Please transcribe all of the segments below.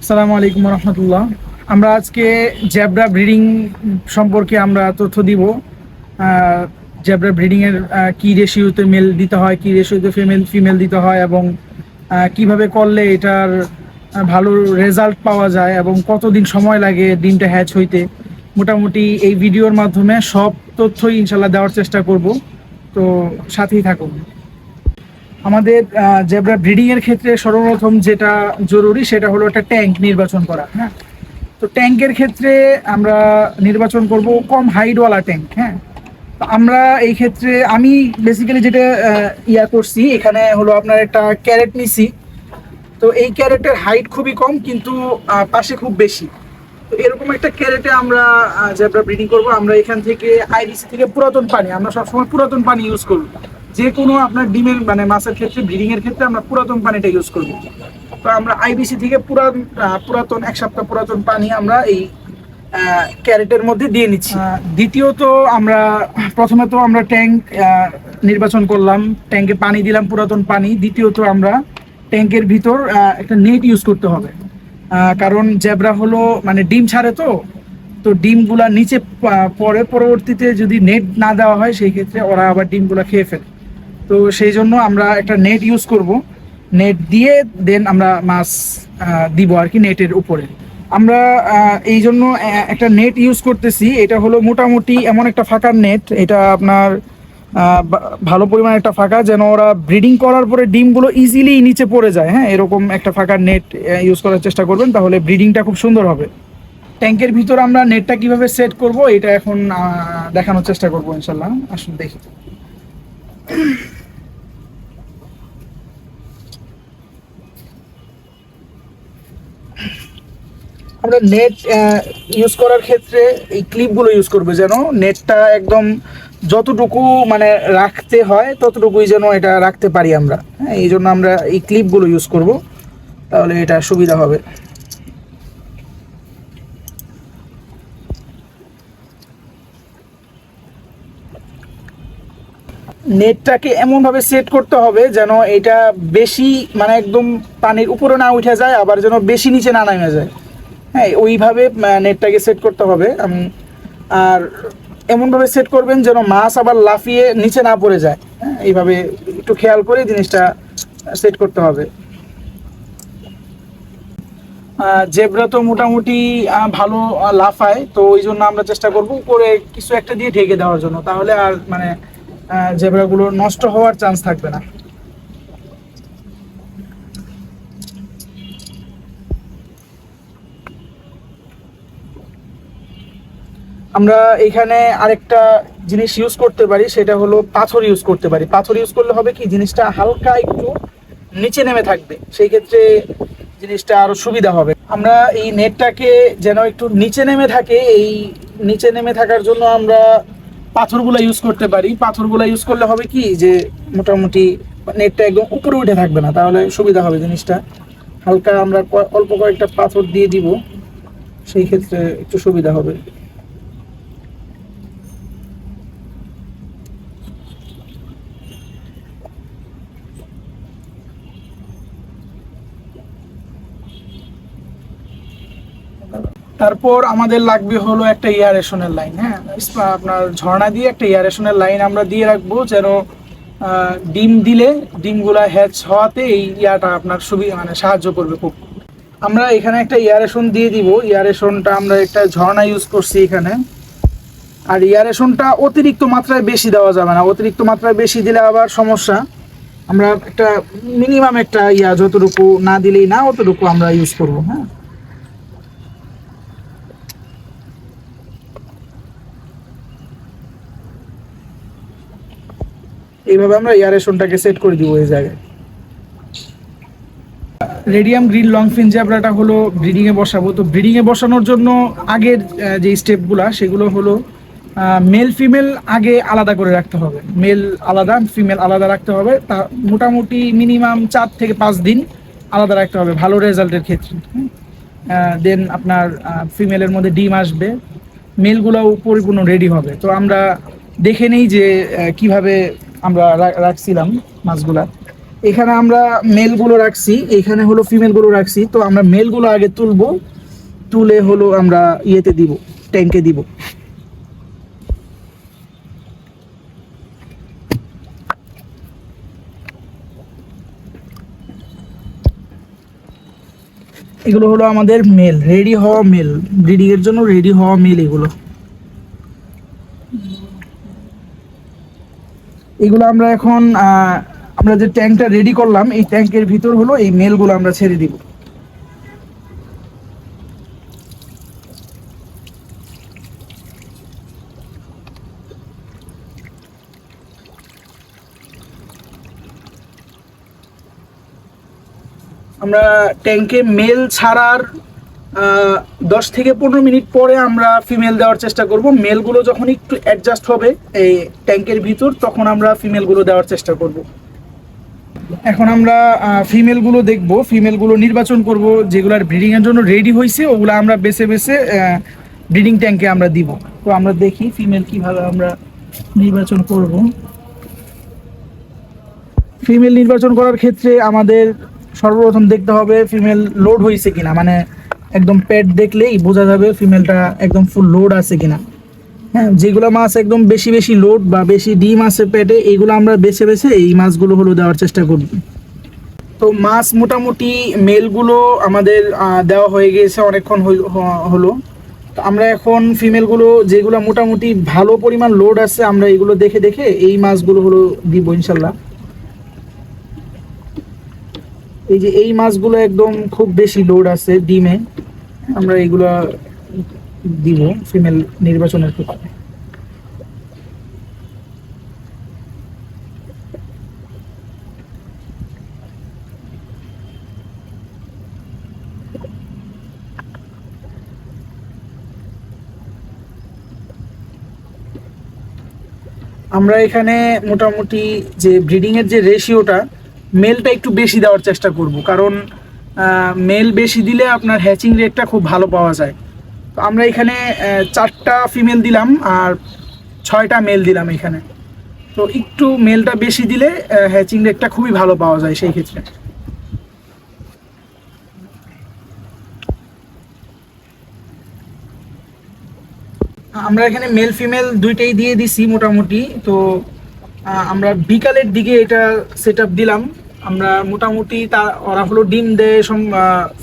আসসালামু আলাইকুম রহমতুল্লাহ। আমরা আজকে জ্যাবরা ব্রিডিং সম্পর্কে আমরা তথ্য দিব। জ্যাবরা ব্রিডিংয়ের কী রেশিওতে মেল দিতে হয়, কী রেশিওতে ফিমেল দিতে হয়, এবং কিভাবে করলে এটার ভালো রেজাল্ট পাওয়া যায় এবং কতদিন সময় লাগে ডিমটা হ্যাচ হইতে। মোটামুটি এই ভিডিওর মাধ্যমে সব তথ্যই ইনশাল্লাহ দেওয়ার চেষ্টা করব, তো সাথেই থাকুন। আমাদের জেব্রা ব্রিডিং এর ক্ষেত্রে সর্বপ্রথম যেটা জরুরি সেটা হলো একটা ট্যাঙ্ক নির্বাচন করা। হ্যাঁ, তো ট্যাঙ্কের ক্ষেত্রে আমরা নির্বাচন করব কম হাইটওয়ালা ট্যাঙ্ক। হ্যাঁ, তো আমরা এই ক্ষেত্রে আমি বেসিক্যালি যেটা করছি এখানে হলো আপনার একটা ক্যারেট নিছি। তো এই ক্যারেটের হাইট খুবই কম, কিন্তু পাশে খুব বেশি। তো এরকম একটা ক্যারেটে আমরা জেব্রা ব্রিডিং করব। আমরা এখান থেকে আইডিসি থেকে পুরাতন পানি, আমরা সবসময় পুরাতন পানি ইউজ করব। যে কোনো আপনার ডিমের মানে মাছের ক্ষেত্রে, ব্রিডিং এর ক্ষেত্রে আমরা পুরাতন পানিটা ইউজ করব। তো আমরা আইবিসি থেকে পুরাতন 1 সপ্তাহ পুরাতন পানি আমরা এই ক্যারেটের মধ্যে দিয়ে নিচ্ছি। দ্বিতীয়ত আমরা প্রথমে আমরা ট্যাঙ্ক নির্বাচন করলাম, ট্যাঙ্কে পানি দিলাম পুরাতন পানি। দ্বিতীয়ত আমরা ট্যাঙ্কের ভিতর একটা নেট ইউজ করতে হবে, কারণ জ্যাবরা হলো মানে ডিম ছাড়ে। তো তো ডিমগুলা নিচে পরে পরবর্তীতে যদি নেট না দেওয়া হয় সেই ক্ষেত্রে ওরা আবার ডিমগুলা খেয়ে ফেলে। তো সেই জন্য আমরা একটা নেট ইউজ করব, নেট দিয়ে দেন আমরা মাছ দিব আর কি নেটের উপরে। আমরা এই জন্য একটা নেট ইউজ করতেছি। এটা হলো মোটামুটি এমন একটা ফাঁকার নেট, এটা আপনার ভালো পরিমাণে একটা ফাঁকা, যেন ওরা ব্রিডিং করার পরে ডিমগুলো ইজিলি নিচে পড়ে যায়। হ্যাঁ, এরকম একটা ফাঁকার নেট ইউজ করার চেষ্টা করবেন, তাহলে ব্রিডিংটা খুব সুন্দর হবে। ট্যাঙ্কের ভিতর আমরা নেটটা কিভাবে সেট করব এটা এখন দেখানোর চেষ্টা করব ইনশাল্লাহ। আসুন দেখি। আমরা নেট ইউজ করার ক্ষেত্রে এই ক্লিপগুলো ইউজ করবো, যেন নেটটা একদম যতটুকু মানে রাখতে হয় ততটুকুই যেন এটা রাখতে পারি আমরা। হ্যাঁ, এই জন্য আমরা এই ক্লিপগুলো ইউজ করব, তাহলে এটা সুবিধা হবে। নেটটাকে এমনভাবে সেট করতে হবে যেন এটা বেশি মানে একদম পানির উপরে না উঠে যায়, আবার যেন বেশি নিচে না নামে যায়। হ্যাঁ, ওইভাবে নেটটাকে সেট করতে হবে। আর এমনভাবে সেট করবেন যেন মাছ আবার লাফিয়ে নিচে না পড়ে যায়। হ্যাঁ, এইভাবে একটু খেয়াল করে জিনিসটা সেট করতে হবে। জেব্রা তো মোটামুটি ভালো লাফায়, তো ওই জন্য আমরা চেষ্টা করব উপরে কিছু একটা দিয়ে ঢেকে দেওয়ার জন্য, তাহলে আর মানে জেব্রাগুলো নষ্ট হওয়ার চান্স থাকবে না। আমরা এখানে আরেকটা জিনিস ইউজ করতে পারি, সেটা হলো পাথর ইউজ করতে পারি। পাথর ইউজ করলে হবে কি, জিনিসটা হালকা একটু নিচে নেমে থাকবে, সেই ক্ষেত্রে জিনিসটা আরো সুবিধা হবে। আমরা এই নেটটাকে যেন একটু নিচে নেমে থাকে, এই নিচে নেমে থাকার জন্য আমরা পাথরগুলো ইউজ করতে পারি। পাথরগুলো ইউজ করলে হবে কি, যে মোটামুটি নেটটা একদম উপরে উঠে থাকবে না, তাহলে সুবিধা হবে জিনিসটা। হালকা আমরা অল্প কয়েকটা পাথর দিয়ে দিব, সেই ক্ষেত্রে একটু সুবিধা হবে। তারপর আমাদের লাগবে হলো একটা এয়ারেশনের লাইন। হ্যাঁ, আপনার ঝর্ণা দিয়ে একটা এয়ারেশনের লাইন আমরা দিয়ে রাখবো, যেন ডিম দিলে ডিমগুলা হ্যাচ হওয়াতে এই ইয়াটা আপনার সুবিধা মানে সাহায্য করবে খুব। আমরা এখানে একটা এয়ারেশন দিয়ে দিব। এয়ারেশনটা আমরা একটা ঝর্ণা ইউজ করছি এখানে। আর এয়ারেশনটা অতিরিক্ত মাত্রায় বেশি দেওয়া যাবে না, অতিরিক্ত মাত্রায় বেশি দিলে আবার সমস্যা। আমরা একটা মিনিমাম একটা যতটুকু না দিলেই না, অতটুকু আমরা ইউজ করব। হ্যাঁ, এইভাবে আমরা এয়ারেশনটাকে সেট করে দিব এই জায়গায়। রেডিয়াম গ্রিন লং ফিন জ্যাবরাটা হলো ব্রিডিংয়ে বসাবো। তো ব্রিডিংয়ে বসানোর জন্য আগের যে স্টেপগুলো সেগুলো হলো মেল ফিমেল আগে আলাদা করে রাখতে হবে। মেল আলাদা, ফিমেল আলাদা রাখতে হবে। তা মোটামুটি মিনিমাম 4 থেকে 5 দিন আলাদা রাখতে হবে ভালো রেজাল্টের ক্ষেত্রে। দেন আপনার ফিমেলের মধ্যে ডিম আসবে, মেলগুলোও পরিপূর্ণ রেডি হবে। তো আমরা দেখে নেই যে কিভাবে আমরা রাখছিলাম মাছগুলা। এখানে আমরা মেলগুলো রাখছি, এখানে হলো ফিমেলগুলো রাখছি। তো আমরা মেলগুলো আগে তুলবো, তুলে হলো আমরা ইয়েতে দিব, ট্যাঙ্কে দিব। এগুলো হলো আমাদের মেল, রেডি হওয়া মেল, ব্রিডিং এর জন্য রেডি হওয়া মেল। এগুলো আমরা এখন আমরা যে ট্যাঙ্কটা রেডি করলাম, এই ট্যাঙ্কের ভিতর হলো এই মেলগুলো আমরা ছেড়ে দিব। আমরা ট্যাঙ্কে মেল ছাড়ার 10 থেকে 15 মিনিট পরে আমরা ফিমেল দেওয়ার চেষ্টা করব। মেলগুলো যখন একটু অ্যাডজাস্ট হবে এই ট্যাঙ্কের ভিতর, তখন আমরা ফিমেলগুলো দেওয়ার চেষ্টা করব। এখন আমরা ফিমেলগুলো দেখব, ফিমেলগুলো নির্বাচন করব, যেগুলোর ব্রিডিংয়ের জন্য রেডি হয়েছে ওগুলো আমরা বেছে বেছে ব্রিডিং ট্যাঙ্কে আমরা দিব। তো আমরা দেখি ফিমেল কিভাবে আমরা নির্বাচন করব। ফিমেল নির্বাচন করার ক্ষেত্রে আমাদের সর্বপ্রথম দেখতে হবে ফিমেল লোড হয়েছে কিনা, মানে একদম পেট দেখলেই বোঝা যাবে ফিমেলটা একদম ফুল লোড আছে কিনা। হ্যাঁ, যেগুলো মাছ একদম বেশি বেশি লোড বা বেশি ডিম আছে পেটে, এইগুলো আমরা বেছে বেছে এই মাছগুলো হলো দেওয়ার চেষ্টা করব। তো মাছ মোটামুটি মেলগুলো আমাদের দেওয়া হয়ে গিয়েছে, অনেকক্ষণ হলো। তো আমরা এখন ফিমেলগুলো যেগুলো মোটামুটি ভালো পরিমাণ লোড আছে, আমরা এগুলো দেখে দেখে এই মাছগুলো হলো দিব ইনশাল্লাহ। এই যে এই মাছগুলো একদম খুব বেশি লোড আছে ডিমে, আমরা এইগুলো দিব ফিমেল নির্বাচনের ক্ষেত্রে। আমরা এখানে মোটামুটি যে ব্রিডিং এর যে রেশিওটা, মেলটা একটু বেশি দেওয়ার চেষ্টা করব, কারণ মেল বেশি দিলে আপনার হ্যাচিং রেটটা খুব ভালো পাওয়া যায়। তো আমরা এখানে 4টা ফিমেল দিলাম আর 6টা মেল দিলাম এখানে। তো একটু মেলটা বেশি দিলে হ্যাচিং রেটটা খুবই ভালো পাওয়া যায় সেই ক্ষেত্রে। আমরা এখানে মেল ফিমেল দুইটাই দিয়ে দিছি মোটামুটি। তো আমরা বিকালের দিকে এটা সেট আপ দিলাম। আমরা মোটামুটি ওরা হলো ডিম দেয়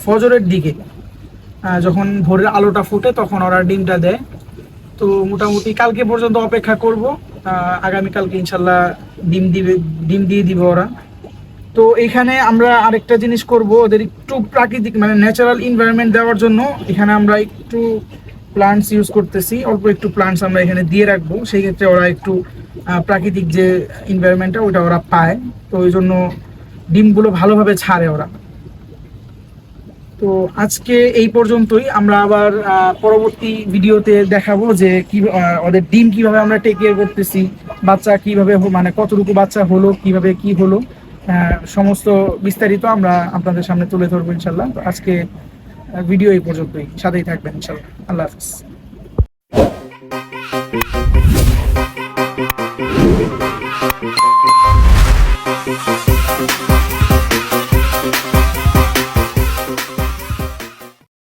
ফজরের দিকে, যখন ভোরের আলোটা ফুটে তখন ওরা ডিমটা দেয়। তো মোটামুটি কালকে পর্যন্ত অপেক্ষা করব, আগামীকালকে ইনশাল্লাহ ডিম দিয়ে দিবে ওরা। তো এখানে আমরা আরেকটা জিনিস করব, ওদের একটু প্রাকৃতিক মানে ন্যাচারাল এনভায়রনমেন্ট দেওয়ার জন্য এখানে আমরা একটু প্লান্টস ইউজ করতেছি, অল্প একটু প্লান্টস আমরা এখানে দিয়ে রাখবো। সেই ক্ষেত্রে ওরা একটু প্রাকৃতিক যে এনভায়রনমেন্টটা ওটা ওরা পায়, তো ওই জন্য ডিমগুলো ভালোভাবে ছাড়ে ওরা। তো আজকে এই পর্যন্তই। আমরা আবার পরবর্তী ভিডিওতে দেখাবো যে কি ওদের ডিম কিভাবে আমরা টেক কেয়ার করতেছি, বাচ্চা কিভাবে মানে কতটুকু বাচ্চা হলো, কিভাবে কি হলো, সমস্ত বিস্তারিত আমরা আপনাদের সামনে তুলে ধরবো ইনশাল্লাহ। তো আজকে ভিডিও এই পর্যন্তই, সাথেই থাকবেন ইনশাল্লাহ। আল্লাহ হাফিজ।